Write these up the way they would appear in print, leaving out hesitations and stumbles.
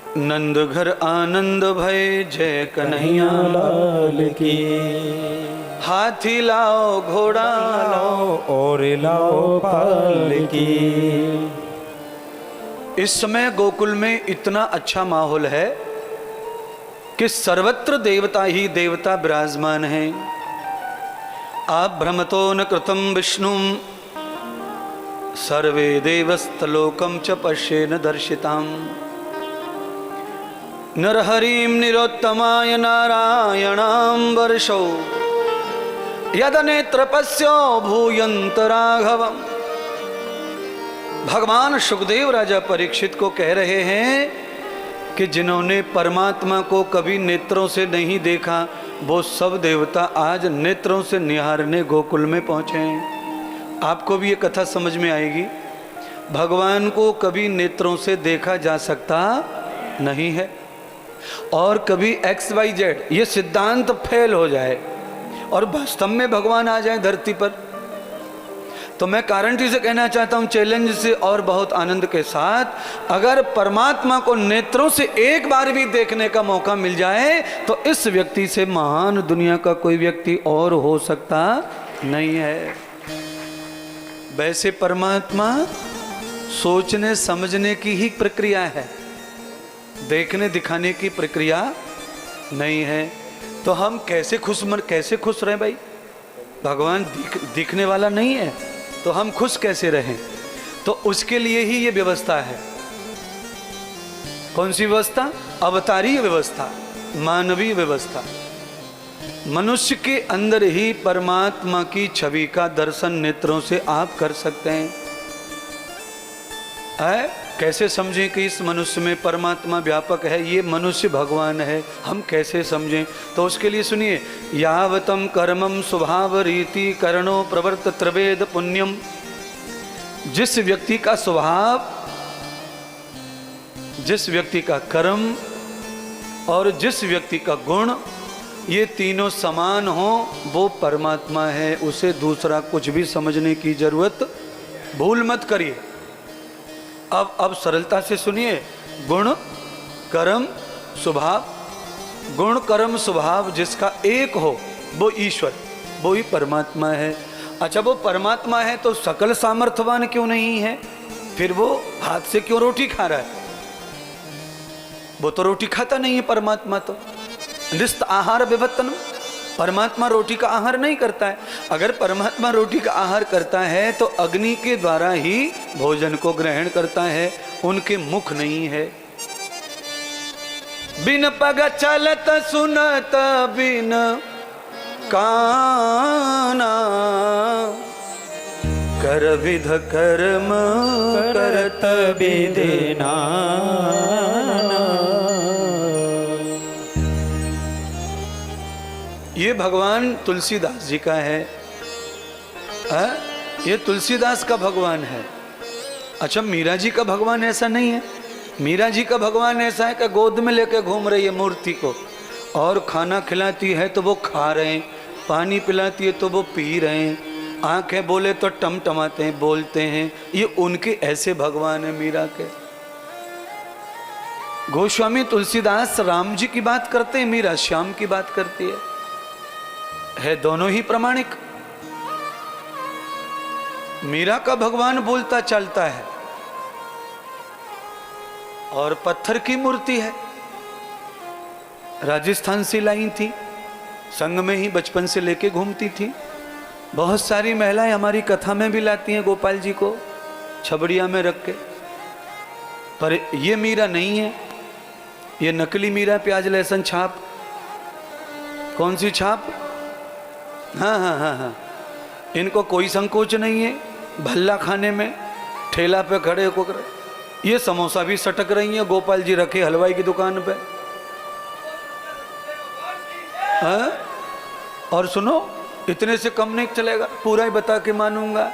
नंद घर आनंद भय जय कन्हैया लाल की। हाथी लाओ घोड़ा लाओ और लाओ पाल की। इस समय गोकुल में इतना अच्छा माहौल है कि सर्वत्र देवता ही देवता विराजमान हैं। आप भ्रमतो न कृतम विष्णु सर्वे देवस्तलोकम च पश्येन दर्शिताम। नरहरिम निरोत्तमाय नारायणाम वर्षौ यदनेत्र पश्यो भूयंत राघवम। भगवान सुखदेव राजा परीक्षित को कह रहे हैं कि जिन्होंने परमात्मा को कभी नेत्रों से नहीं देखा वो सब देवता आज नेत्रों से निहारने गोकुल में पहुंचे हैं। आपको भी ये कथा समझ में आएगी। भगवान को कभी नेत्रों से देखा जा सकता नहीं है और कभी XYZ ये सिद्धांत फेल हो जाए और वास्तव में भगवान आ जाए धरती पर, तो मैं गारंटी से कहना चाहता हूं, चैलेंज से और बहुत आनंद के साथ, अगर परमात्मा को नेत्रों से एक बार भी देखने का मौका मिल जाए तो इस व्यक्ति से महान दुनिया का कोई व्यक्ति और हो सकता नहीं है। वैसे परमात्मा सोचने समझने की ही प्रक्रिया है, देखने दिखाने की प्रक्रिया नहीं है। तो हम कैसे खुश रहें भाई? भगवान दिखने वाला नहीं है तो हम खुश कैसे रहें? तो उसके लिए ही ये व्यवस्था है। कौन सी व्यवस्था? अवतारीय व्यवस्था, मानवीय व्यवस्था। मनुष्य के अंदर ही परमात्मा की छवि का दर्शन नेत्रों से आप कर सकते हैं। कैसे समझें कि इस मनुष्य में परमात्मा व्यापक है, ये मनुष्य भगवान है, हम कैसे समझें? तो उसके लिए सुनिए, यावतम कर्मम स्वभाव रीति करणो प्रवर्त त्रिवेद पुण्यम। जिस व्यक्ति का स्वभाव, जिस व्यक्ति का कर्म और जिस व्यक्ति का गुण ये तीनों समान हो वो परमात्मा है। उसे दूसरा कुछ भी समझने की जरूरत भूल मत करिए। अब सरलता से सुनिए, गुण कर्म स्वभाव, गुण कर्म स्वभाव जिसका एक हो वो ईश्वर, वो ही परमात्मा है। अच्छा, वो परमात्मा है तो सकल सामर्थ्यवान क्यों नहीं है? फिर वो हाथ से क्यों रोटी खा रहा है? वो तो रोटी खाता नहीं है परमात्मा। तो निस्त आहार विभत्तनम, परमात्मा रोटी का आहार नहीं करता है। अगर परमात्मा रोटी का आहार करता है तो अग्नि के द्वारा ही भोजन को ग्रहण करता है, उनके मुख नहीं है। बिन पग चलत सुनत बिन काना कर विध कर्म करत विधिना। ये भगवान तुलसीदास जी का है। ये तुलसीदास का भगवान है। अच्छा, मीरा जी का भगवान ऐसा नहीं है। मीरा जी का भगवान ऐसा है कि गोद में लेके घूम रही है मूर्ति को, और खाना खिलाती है तो वो खा रहे हैं, पानी पिलाती है तो वो पी रहे हैं, आंखें बोले तो टमटमाते हैं, बोलते हैं। ये उनके ऐसे भगवान है मीरा के। गोस्वामी तुलसीदास राम जी की बात करते हैं, मीरा श्याम की बात करती है दोनों ही प्रमाणिक। मीरा का भगवान बोलता चलता है और पत्थर की मूर्ति है। राजस्थान से लाई थी, संग में ही बचपन से लेके घूमती थी। बहुत सारी महिलाएं हमारी कथा में भी लाती हैं गोपाल जी को छबड़िया में रख के। पर ये मीरा नहीं है, ये नकली मीरा, प्याज लहसुन छाप। कौन सी छाप? हाँ हाँ हाँ हाँ, इनको कोई संकोच नहीं है भल्ला खाने में, ठेला पे खड़े होकर ये समोसा भी सटक रही है गोपाल जी रखे हलवाई की दुकान पे। हाँ? और सुनो, इतने से कम नहीं चलेगा, पूरा ही बता के मानूंगा।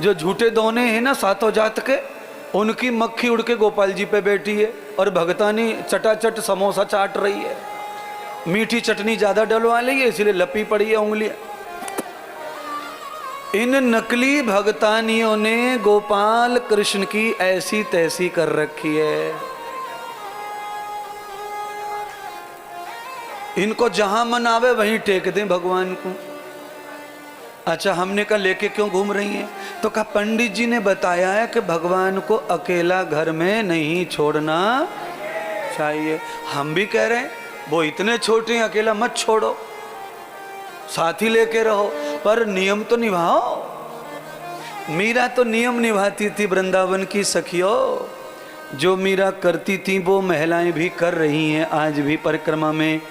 जो झूठे दोने हैं ना सातों जात के, उनकी मक्खी उड़ के गोपाल जी पे बैठी है और भगतानी चटाचट समोसा चाट रही है। मीठी चटनी ज्यादा डलवा ली है इसलिए लपी पड़ी है उंगलियां। इन नकली भगतानियों ने गोपाल कृष्ण की ऐसी तैसी कर रखी है। इनको जहां मन आवे वहीं टेक दें भगवान को। अच्छा, हमने कहा लेके क्यों घूम रही हैं? तो कहा पंडित जी ने बताया है कि भगवान को अकेला घर में नहीं छोड़ना चाहिए। हम भी कह रहे हैं वो इतने छोटे हैं, अकेला मत छोड़ो, साथी लेके रहो, पर नियम तो निभाओ। मीरा तो नियम निभाती थी वृंदावन की सखियों। जो मीरा करती थी वो महिलाएं भी कर रही हैं आज भी परिक्रमा में।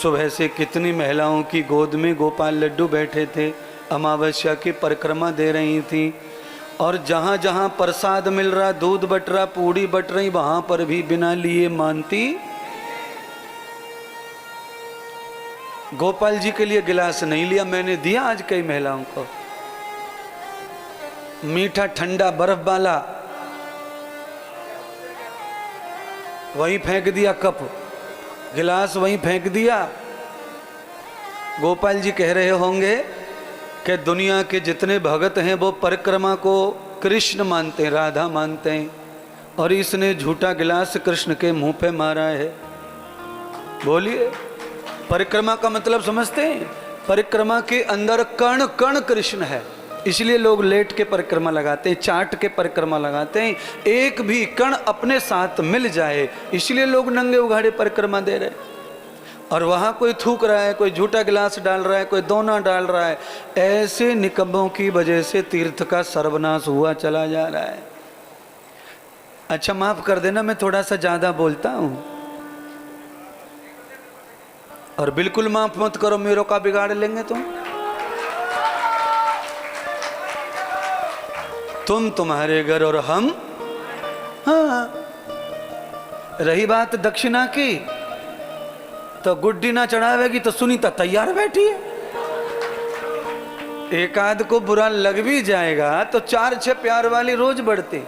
सुबह से कितनी महिलाओं की गोद में गोपाल लड्डू बैठे थे, अमावस्या की परिक्रमा दे रही थी। और जहाँ जहाँ प्रसाद मिल रहा, दूध बट रहा, पूड़ी बट रही, वहाँ पर भी बिना लिए मानती। गोपाल जी के लिए गिलास नहीं लिया, मैंने दिया आज कई महिलाओं को। मीठा ठंडा बर्फ वाला वहीं फेंक दिया, कप गिलास वहीं फेंक दिया। गोपाल जी कह रहे होंगे कि दुनिया के जितने भगत हैं वो परिक्रमा को कृष्ण मानते हैं, राधा मानते हैं, और इसने झूठा गिलास कृष्ण के मुंह पे मारा है। बोलिए, परिक्रमा का मतलब समझते हैं? परिक्रमा के अंदर कण कण कृष्ण है, इसलिए लोग लेट के परिक्रमा लगाते हैं, चाट के परिक्रमा लगाते हैं। एक भी कण अपने साथ मिल जाए इसलिए लोग नंगे उघाड़े परिक्रमा दे रहे। और वहाँ कोई थूक रहा है, कोई झूठा गिलास डाल रहा है, कोई दोना डाल रहा है। ऐसे निकम्मों की वजह से तीर्थ का सर्वनाश हुआ चला जा रहा है। अच्छा, माफ कर देना मैं थोड़ा सा ज्यादा बोलता हूँ, और बिल्कुल माफ मत करो, मेरों का बिगाड़ लेंगे तुम तुम्हारे घर और हम। हाँ, रही बात दक्षिणा की, तो गुड्डी ना चढ़ावेगी तो सुनीता तैयार बैठी है। एक आध को बुरा लग भी जाएगा तो 4-6 प्यार वाली रोज बढ़ती।